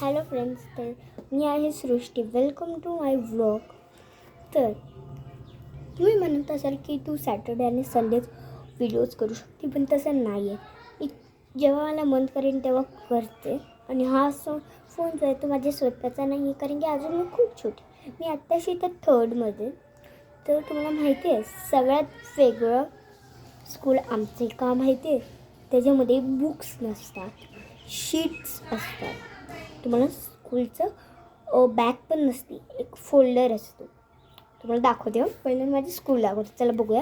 Hello friends, तर मी आहे Srushti. Welcome to my vlog. तर तुम्ही म्हणत असाल की तू सॅटर्डे आणि संडेच व्हिडिओज करू शकते, पण तसं नाही आहे. मी जेव्हा मला मन करेन तेव्हा करते. आणि हा फोन जो आहे तो माझ्या स्वतःचा नाही आहे, कारण की अजून मी खूप छोटी. मी आत्ताशी इथं थर्डमध्ये. तर तुम्हाला माहिती आहे सगळ्यात वेगळं स्कूल आमचं का माहिती आहे? त्याच्यामध्ये बुक्स नसतात, शीट्स असतात. तुम्हाला स्कूलचं बॅग पण नसते, एक फोल्डर असतो. तुम्हाला दाखवते हो. पहिलं माझी स्कूल दाखवते, चला बघूया.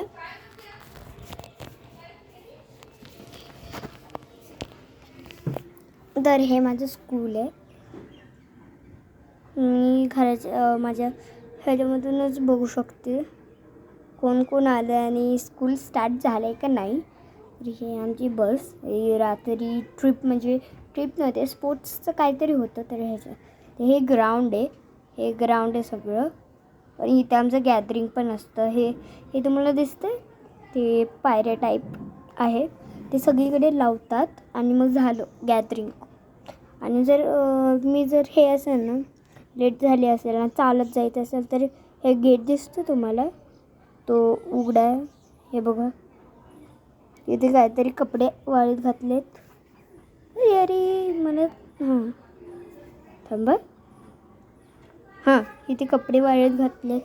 तर हे माझं स्कूल आहे. मी घराच्या माझ्या ह्याच्यामधूनच बघू शकते कोण कोण आलं आणि स्कूल स्टार्ट झालं आहे का नाही. तर हे आमची बस. रात्री ट्रिप नव्हते, स्पोर्ट्सचं काहीतरी होतं. तर हे ग्राउंड आहे. हे ग्राउंड आहे सगळं. आणि इथे आमचं गॅदरिंग पण असतं. हे तुम्हाला दिसतं ते पायऱ्या टाईप आहे, ते सगळीकडे लावतात आणि मग झालं गॅदरिंग. आणि जर हे असेल ना, लेट झाली असेल ना, चालत जायचं असेल, तर हे गेट दिसतं तुम्हाला, तो उघडा आहे. हे बघा, इथे काहीतरी कपडे वाळीत घातलेत. अरे मला थांबा. इथे कपडे वाळीत घातलेत.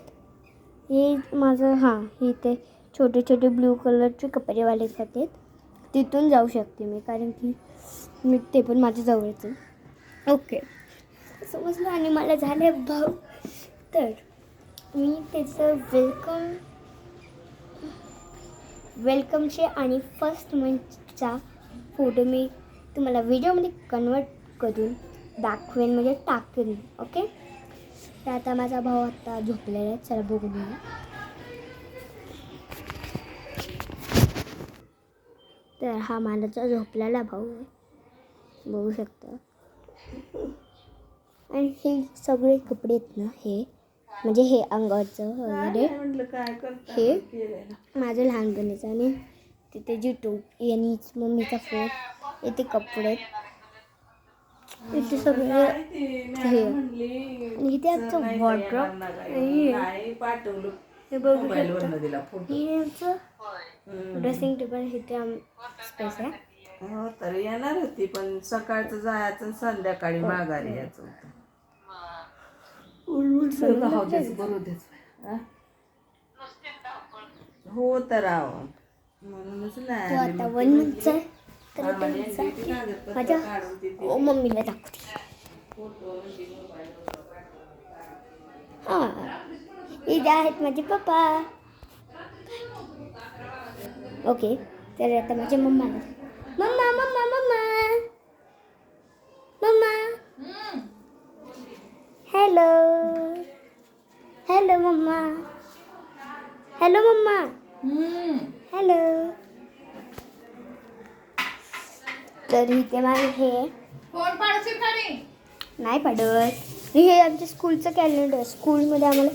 हे माझं इथे छोटे छोटे ब्ल्यू कलरचे कपडे वाळीत घातलेत. तिथून जाऊ शकते मी, कारण की ते पण माझ्या जवळच आहे. ओके, समजलं. आणि मला झालं भाऊ. तर मी त्याचं वेलकमचे आणि फर्स्ट मंथचा फोटो मी तुम्हाला व्हिडिओमध्ये कन्वर्ट करून दाखवेन, म्हणजे टाकेन. ओके, तर आता माझा भाऊ आत्ता झोपलेला आहे, चला बघू मी. तर हा माझा झोपलेला भाऊ आहे, बघू शकता. आणि हे सगळे कपडे आहेत ना, हे अंगावरचं वगैरे, हे माझं लहानपणीचं. आणि तिथे जी टोपी आणि मम्मीचा फोन, इथे कपडे, इथे सगळे हे. आणि इथे आमचं वॉर्डरोब. हे बघू शकता, हे आमचं ड्रेसिंग टेबल. इथे स्पेस आहे. हो, तर येणार होती, पण सकाळचं जायचं, संध्याकाळी माघारी यायचं होतं. हो तर म्हणूनच नाही. आता 1 मंथचा आहे. तर माझ्या मम्मीला दाखवते. इथे आहेत माझे पप्पा. ओके, तर आता माझ्या मम्मा हॅलो मम्मा. हॅलो. तर इथे माझे हे नाही पडत. हे आमच्या स्कूलचं कॅलेंडर. स्कूलमध्ये आम्हाला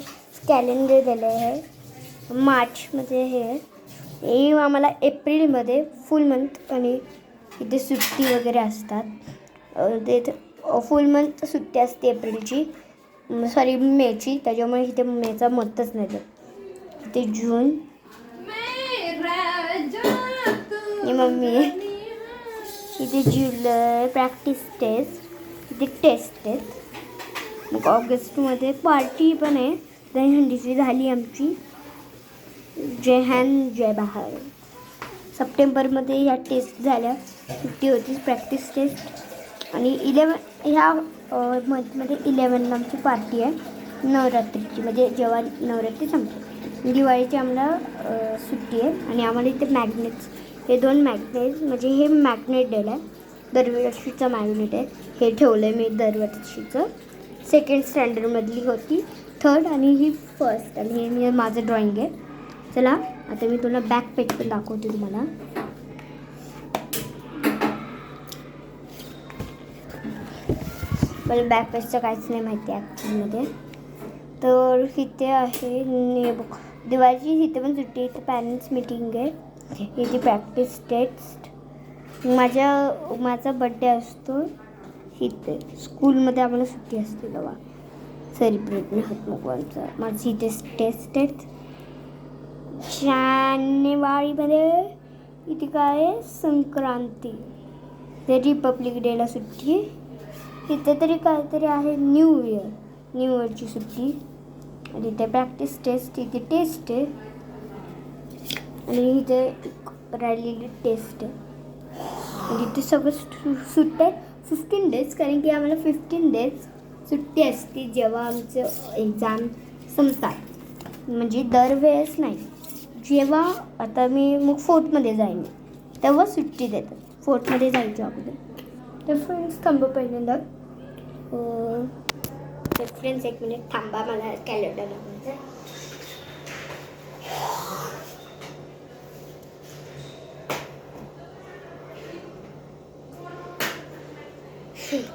कॅलेंडर दिलं आहे मार्चमध्ये. हे आम्हाला एप्रिलमध्ये फुल मंथ, आणि इथे सुट्टी वगैरे असतात. ते फुल मंथ सुट्टी असते एप्रिलची, सॉरी मेची, त्याच्यामुळे इथे मेचा मंथच नाही जात. इथे जून. ही मम्मी आहे. इथे जुलै प्रॅक्टिस टेस्ट, इथे टेस्ट आहेत. मग ऑगस्टमध्ये पार्टी पण आहे. दहीहंडीची झाली आमची. जय हिंद जय भारत. सप्टेंबरमध्ये ह्या टेस्ट झाल्या, सुट्टी होती, प्रॅक्टिस टेस्ट. आणि ह्या मंथमध्ये 11 आमची पार्टी आहे नवरात्रीची, म्हणजे जेव्हा नवरात्री संपते. दिवाळीची आम्हाला सुट्टी आहे. आणि आम्हाला इथे मॅग्नेट्स, हे 2 मॅग्नेट्स, म्हणजे हे मॅग्नेट दिलं आहे, दरवर्षीचं मॅग्नेट आहे. हे ठेवलं आहे मी दरवर्षीचं. सेकंड स्टँडर्डमधली होती, थर्ड, आणि ही फर्स्ट. आणि हे माझं ड्रॉइंग आहे. चला आता मी तुला बॅक पेज पण दाखवते तुम्हाला. मला बॅक पेजचं काहीच नाही माहिती ॲक्च्युअलमध्ये. तर इथे आहे बघ, दिवाळीची इथे पण सुट्टी. इथे पॅरेंट्स मीटिंग आहे. इथे प्रॅक्टिस टेस्ट. माझा बड्डे असतो. इथे स्कूलमध्ये आम्हाला सुट्टी असते तेव्हा सेलिब्रेट नाही होत मग आमचं. माझी इथे टेस्ट आहेत जानेवारीमध्ये. इथे काय आहे संक्रांती, ते रिपब्लिक डेला सुट्टी. इथे तरी काहीतरी आहे न्यू इयरची सुट्टी. आणि इथे प्रॅक्टिस टेस्ट, इथे टेस्ट आहे आणि इथे राहिलेली टेस्ट आहे. आणि इथे सगळं सुट्ट्या आहेत 15 days, कारण की आम्हाला 15 days सुट्टी असते जेव्हा आमचं एक्झाम संपतात. म्हणजे दरवेळेस नाही, जेव्हा आता मी मग 4thमध्ये जाईन तेव्हा सुट्टी देतात. 4thमध्ये जायच्या अगोदर. तर फ्रेंड्स थांबा पहिल्यांदा. तर फ्रेंड्स एक मिनिट थांबा, मला कॅलेंडर लावायचं.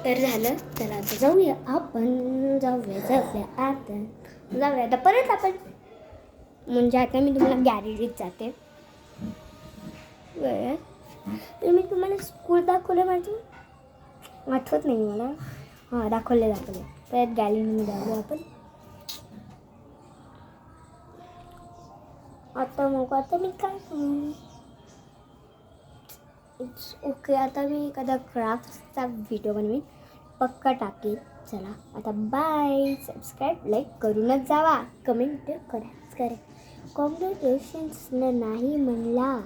तर झालं. तर आता जाऊया आपण, जाऊया आता परत आपण. म्हणजे आता मी तुम्हाला गॅलरीत जाते. तर मी तुम्हाला स्कूल दाखवलं माझी, आठवत नाही मला. हां दाखवले परत गॅलरीमध्ये जाऊया आपण. आता मी काय करू. It's okay. आता मी एखादा क्राफ्टचा व्हिडिओ बनवीन, पक्का टाकेल. चला आता बाय. सबस्क्राईब लाईक करूनच जावा, कमेंट करा. कॉंग्रॅच्युलेशन्स नाही म्हणला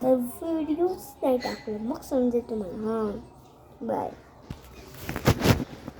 तर व्हिडिओच नाही टाकलं, मग समजेल तुम्हाला. हां बाय.